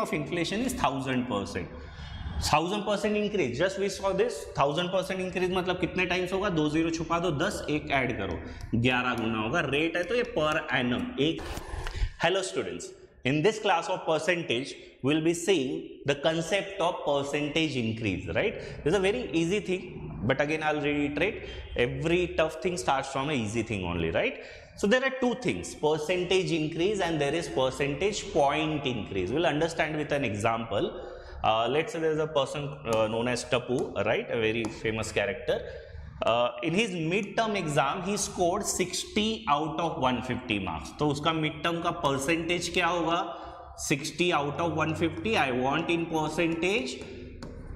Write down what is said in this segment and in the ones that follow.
of inflation is 1000%. 1000% increase, just we saw this 1000% increase मतलब कितने times होगा, 2 zero छुपा दो, 10 एक ऐड करो, 11 गुना होगा. रेट है तो ये पर एनम एक. Hello students, in this class of percentage we'll be seeing the concept of percentage increase, right? This is a very easy thing, but again I'll reiterate, every tough thing starts from a easy thing only, right? So there are two things, percentage increase and there is percentage point increase. We'll understand with an example. Let's say there is a person known as Tapu, right? A very famous character. In his midterm exam he scored 60 out of 150 marks. तो उसका midterm का percentage क्या होगा, 60 out of 150. I want in percentage,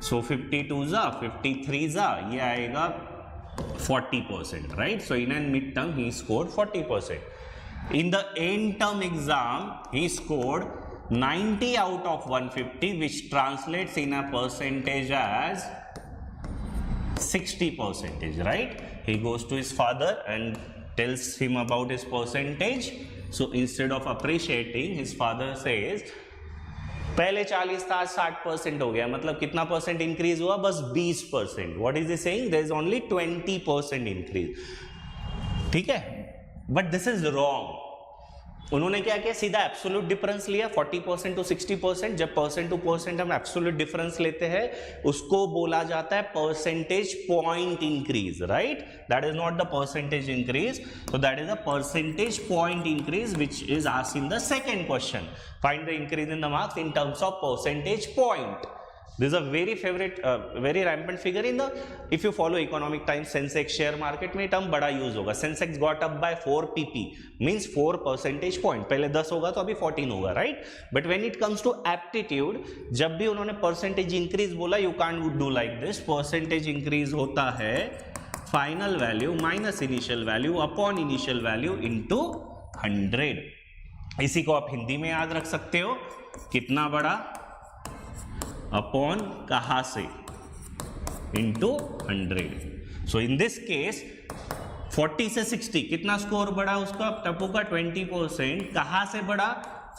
so 52 जा 53 जा ये आएगा 40%, right? So in a midterm he scored 40%. In the end term exam he scored 90 out of 150, which translates in a percentage as 60%, right? He goes to his father and tells him about his percentage. So instead of appreciating, his father says पहले 40 था 60% हो गया, मतलब कितना percent increase हुआ, बस 20%. What is he saying, there is only 20% increase. ठीक है, बट दिस इज रॉन्ग. उन्होंने क्या किया, सीधा एब्सोल्यूट डिफरेंस लिया 40% टू 60%. जब परसेंट टू परसेंट हम एब्सोल्यूट डिफरेंस लेते हैं उसको बोला जाता है percentage point increase, right? That is not the percentage increase. So that is a percentage point increase which is asked in the second question. Find the increase in the marks in terms of percentage point. This is a very favorite, very rampant figure in the, if you follow economic times, Sensex share market में term बड़ा use होगा. Sensex got up by 4 pp, means 4 percentage point. पहले 10 होगा तो अभी 14 होगा, right? But when it comes to aptitude, जब भी उन्होंने percentage increase बोला, you can't do like this. Percentage increase होता है final value minus initial value upon initial value into 100. इसी को आप हिंदी में याद रख सकते हो, कितना बड़ा अपॉन कहां से into 100. So in this case 40 से 60 कितना स्कोर बढ़ा उसका, टप्पू का 20%. कहां से बढ़ा,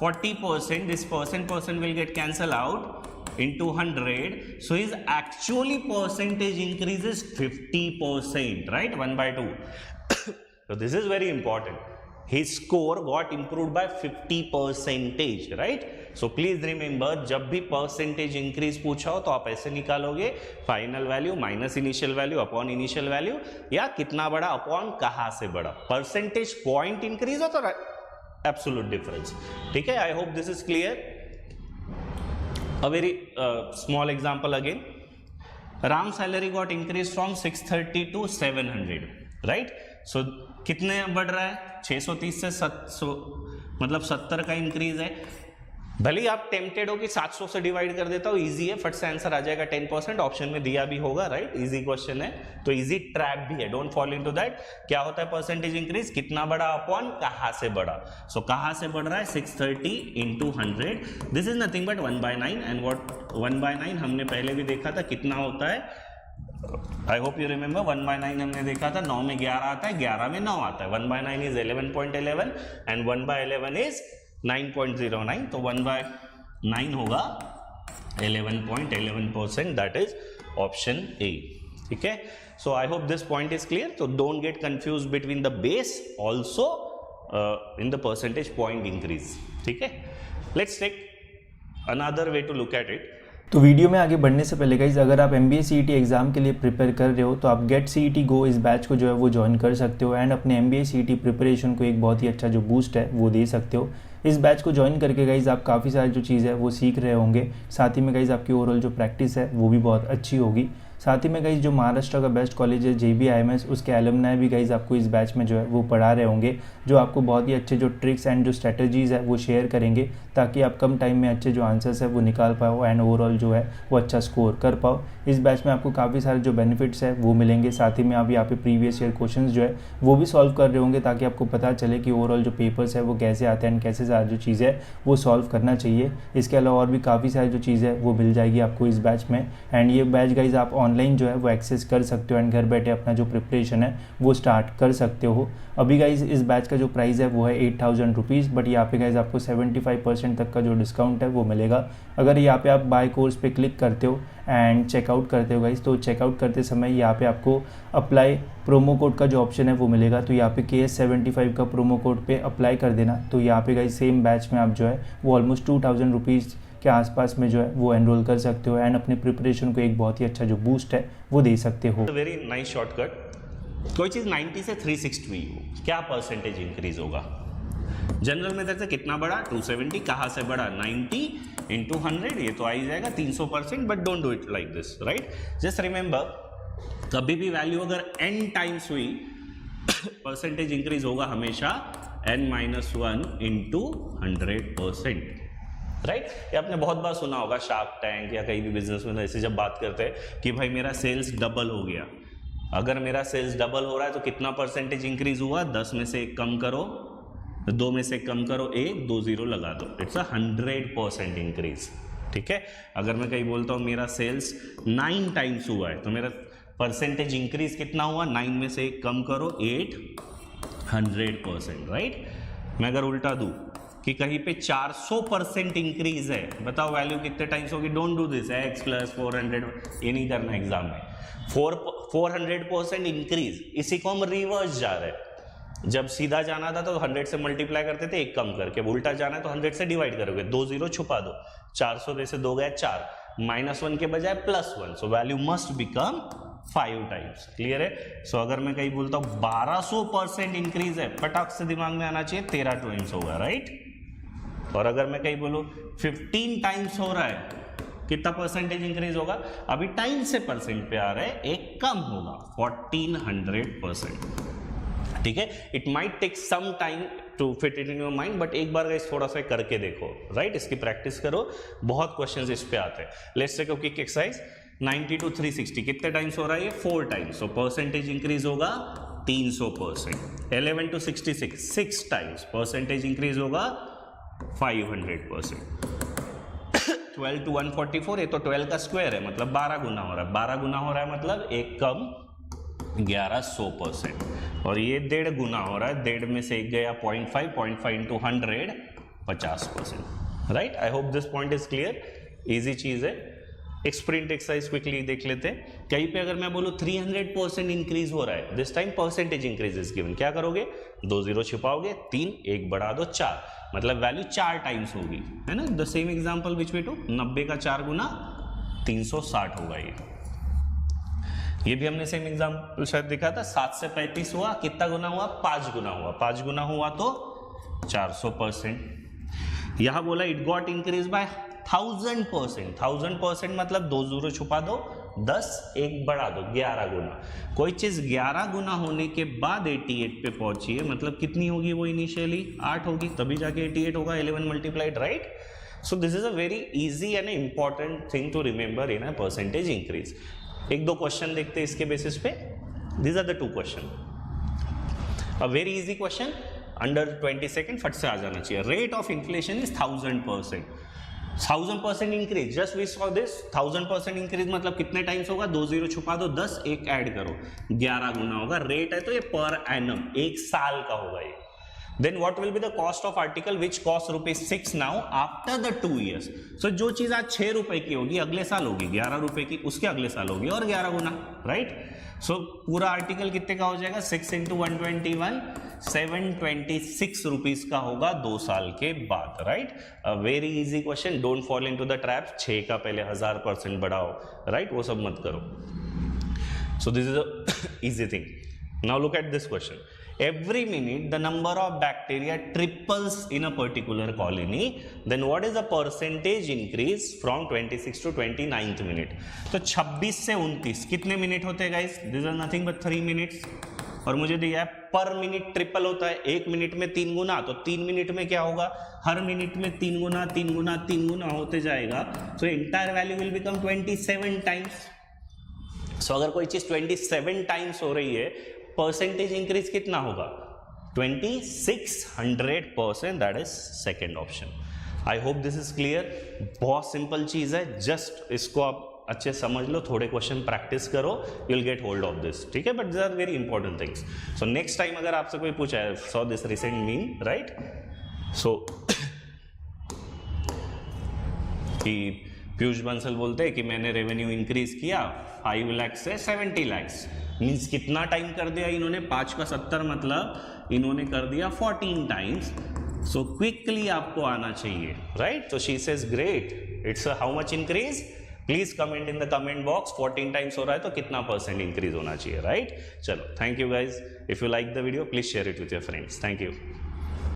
40%. This percent will get cancel out into 100. So his actually percentage increase is 50%, right? 1/2. So this is very important. His score got improved by 50%, right? So please remember, जब भी percentage increase पूछा हो तो आप ऐसे निकालोगे, final value minus initial value upon initial value, या कितना बड़ा upon कहाँ से बड़ा. percentage point increase हो तो absolute difference. ठीक है? I hope this is clear. A very small example again. Ram's salary got increased from 630 to 700, right? So कितने बढ़ रहा है, 630 से 700, मतलब 70 का इंक्रीज है. भले ही आप टेम्पटेड हो कि 700 से डिवाइड कर देता हूँ, इजी है, फट से आंसर आ जाएगा 10%. ऑप्शन में दिया भी होगा, राइट? इजी क्वेश्चन है तो इजी ट्रैप भी है, डोंट फॉल इनटू दैट. क्या होता है परसेंटेज इंक्रीज, कितना बड़ा अपॉन कहाँ से बड़ा. सो कहाँ से बढ़ रहा है, 630 into 100. This is nothing but 1/9. And what 1/9 हमने पहले भी देखा था कितना होता है. आई होप यू रिमेंबर, 1/9 हमने देखा था 9 में 11 आता है, 11 में 9 आता है. 1/9 इज 11.11 एंड 1/11 इज 9.09. तो 1/9 होगा 11.11%. That is option A. ठीक है? So I hope this point is clear. तो don't get confuse between the base also in the percentage point increase. ठीक है? Let's take another way to look at it. तो video में आगे बढ़ने से पहले गाइज, अगर आप MBA CET एग्ज़ाम के लिए प्रिपेयर कर रहे हो तो आप गेट CET गो इस बैच को जो है वो ज्वाइन कर सकते हो एंड अपने MBA CET प्रिपरेशन को एक बहुत ही अच्छा जो बूस्ट है वो दे सकते हो. इस बैच को ज्वाइन करके गाइज आप काफ़ी सारी जो चीज़ है वो सीख रहे होंगे. साथ ही में गाइज आपकी ओवरऑल जो प्रैक्टिस है वो भी बहुत अच्छी होगी. साथ ही में गाइज जो महाराष्ट्र का बेस्ट कॉलेज है JBIMS, उसके एलुमनाई भी गाइज आपको इस बैच में जो है वो पढ़ा रहे होंगे, जो आपको बहुत ही अच्छे जो ट्रिक्स एंड जो स्ट्रेटजीज़ है वो शेयर करेंगे ताकि आप कम टाइम में अच्छे जो आंसर्स है वो निकाल पाओ एंड ओवरऑल जो है वो अच्छा स्कोर कर पाओ. इस बैच में आपको काफ़ी सारे जो बेनिफिट्स है वो मिलेंगे. साथ ही में आप यहाँ पे प्रीवियस ईयर क्वेश्चंस जो है वो भी सॉल्व कर रहे होंगे ताकि आपको पता चले कि ओवरऑल जो पेपर्स है वो कैसे आते हैं एंड कैसे सारी जो चीज़ है वो सॉल्व करना चाहिए. इसके अलावा और भी काफ़ी सारी जो चीज़ है वो मिल जाएगी आपको इस बैच में. एंड ये बैच गाइज आप ऑनलाइन ऑनलाइन जो है वो एक्सेस कर सकते हो एंड घर बैठे अपना जो प्रिपरेशन है वो स्टार्ट कर सकते हो। अभी गाइज इस बैच का जो प्राइस है वो है 8,000 रुपीज़, बट यहाँ पे गाइज आपको 75% तक का जो डिस्काउंट है वो मिलेगा। अगर यहाँ पे आप बाय कोर्स पे क्लिक करते हो एंड चेकआउट करते हो गाइज, तो चेकआउट करते समय यहाँ पे आपको अप्लाई प्रोमो कोड का जो ऑप्शन है वो मिलेगा, तो यहाँ पे KS75 का प्रोमो कोड पे अप्लाई कर देना। तो यहाँ पे गाइज सेम बैच में आप जो है वो ऑलमोस्ट 2,000 रुपीज़ के आसपास में जो है वो एनरोल कर सकते हो एंड अपने प्रिपरेशन को एक बहुत ही अच्छा जो बूस्ट है वो दे सकते हो। Very nice shortcut. कोई चीज़ 90 से 360 हो, क्या परसेंटेज इंक्रीज होगा? जनरल मेथड से कितना बढ़ा? 270। कहाँ से बढ़ा? 90 इंटू 100, ये तो आ ही जाएगा 300%, but don't do it like this, right? Just remember, कभी भी वैल्यू अगर n टाइम्स हुई परसेंटेज इंक्रीज होगा हमेशा n-1 इंटू 100%, राइट? ये आपने बहुत बार सुना होगा, शार्क टैंक या कहीं भी बिजनेस में ऐसे जब बात करते हैं कि भाई मेरा सेल्स डबल हो गया। अगर मेरा सेल्स डबल हो रहा है तो कितना परसेंटेज इंक्रीज हुआ? 10 में से 1 कम करो, 2 में से कम करो 1, 2 0 लगा दो, इट्स 100% इंक्रीज। ठीक है, अगर मैं कहीं बोलता हूँ मेरा सेल्स 9 टाइम्स हुआ है तो मेरा परसेंटेज इंक्रीज कितना हुआ? 9 में से 1 कम करो 8, 100%, राइट? मैं अगर उल्टा दूँ कि कहीं पे 400% इंक्रीज है, बताओ वैल्यू कितने टाइम्स होगी? Don't do this x plus 400, ये नहीं करना एग्जाम में। 400% इंक्रीज, इसी को हम रिवर्स जा रहे हैं। जब सीधा जाना था तो 100 से मल्टीप्लाई करते थे 1 कम करके, उल्टा जाना है तो 100 से डिवाइड करोगे, 2 0 छुपा दो, 400 में से 2 गया 4, -1 के बजाय +1, so value must become 5 times. Clear है? सो अगर मैं कहीं बोलता हूँ 1200% इंक्रीज है, फटाक से दिमाग में आना चाहिए 13 टाइम्स होगा, राइट? और अगर मैं कहीं बोलूँ 15 टाइम्स हो रहा है, कितना परसेंटेज इंक्रीज होगा? अभी टाइम से परसेंट पे आ रहा है, एक कम होगा 1400%। ठीक है, it might take some time to fit it in your mind, but एक बार गाइस थोड़ा सा करके देखो, राइट? इसकी प्रैक्टिस करो, बहुत क्वेश्चंस इस पे आते हैं। Let's take a quick exercise, 90 to 360 कितने टाइम्स हो रहा है? ये 4 टाइम्स, सो परसेंटेज इंक्रीज होगा 300%। 11 to 66 6 टाइम्स, परसेंटेज इंक्रीज होगा 500%। 12 to 144, ये तो 12 का स्क्वायर है, मतलब 12 गुना हो रहा है, 12 गुना हो रहा है मतलब 1 कम 1100%, और ये 1.5 गुना हो रहा है, 1.5 में से 1 गया 0.5, 0.5 into 100 50%, right? I hope this point is clear. Easy चीज है। एक स्प्रिंट एक्सरसाइज क्विकली देख लेते हैं। कहीं पे अगर मैं बोलूँ 300% इंक्रीज हो रहा है, this time percentage increase is given, क्या करोगे? 2 0 छिपाओगे, 3 1 बढ़ा दो 4, मतलब वैल्यू 4 टाइम्स होगी, है ना? The same example which we to 90 का 4 गुना 360 होगा। ये भी हमने सेम एग्जांपल शायद देखा था। 7 से 35 हुआ, कितना गुना हुआ? 5 गुना हुआ, 5 गुना हुआ तो 400%। यहां बोला इट गॉट इंक्रीज बाय 1000%, 1000% मतलब 2 0 छुपा दो, 10 1 बढ़ा दो, 11 गुना। कोई चीज 11 गुना होने के बाद 88 पे पहुंची है, मतलब कितनी होगी वो? इनिशियली 8 होगी, तभी जाके 88 होगा, 11 multiplied, right? So this is a very easy and important thing to remember in a percentage increase. एक दो क्वेश्चन देखते हैं इसके बेसिस पे। These are the 2 question. A very easy question, under 20 second, फट से आ जाना चाहिए। Rate of inflation is 1000%, 1000% increase, just we saw this. 1000% increase मतलब कितने टाइम्स होगा? 2 0 छुपा दो, 10 1 ऐड करो, 11 गुना होगा। रेट है तो ये पर एनम, 1 साल का होगा ये। Then what will be the cost of article which costs ₹6 now after the 2 years? So जो चीज आज 6 रुपए की होगी अगले साल होगी 11 रुपए की, उसके अगले साल होगी और 11 गुना, राइट? सो पूरा आर्टिकल कितने का हो जाएगा? 6 into 121, 726 रुपीज का होगा 2 साल के बाद, right? A very easy question, don't fall into the trap. 6 का पहले 1000% बढ़ाओ, राइट? वो सब मत करो। सो this is a easy thing. Now look at this question. Every minute the number of bacteria triples in a particular colony, then what is the percentage increase from 26 to 29th minute? तो 26 से 29 कितने minute होते हैं guys? This are nothing but 3 minutes, और मुझे दिया है पर मिनट ट्रिपल होता है। 1 मिनट में 3 गुना, तो 3 मिनट में क्या होगा? हर मिनट में 3 गुना 3 गुना 3 गुना होते जाएगा, so entire value will become 27 times. So अगर कोई चीज 27 टाइम्स हो रही है, परसेंटेज इंक्रीज कितना होगा? 2600%, that is second option. I hope this is clear. बहुत सिंपल चीज है, जस्ट इसको आप अच्छे समझ लो, थोड़े क्वेश्चन प्रैक्टिस करो, you will get hold of this, ठीक है। But these are very important things. So next time अगर आपसे कोई पूछा है, saw this recent meme, right, so कि पीयूष बंसल बोलते हैं कि मैंने रेवेन्यू इंक्रीज किया 5 लाख से 70 लाख, मीन्स कितना टाइम कर दिया इन्होंने, 5 का 70 मतलब इन्होंने कर दिया 14 टाइम्स। सो क्विकली आपको आना चाहिए, राइट। तो she says great, it's how much increase, please comment in the comment box, 14 times हो रहा है तो कितना % इंक्रीज होना चाहिए, राइट। चलो, thank you guys. If you like the video please share it with your friends. Thank you.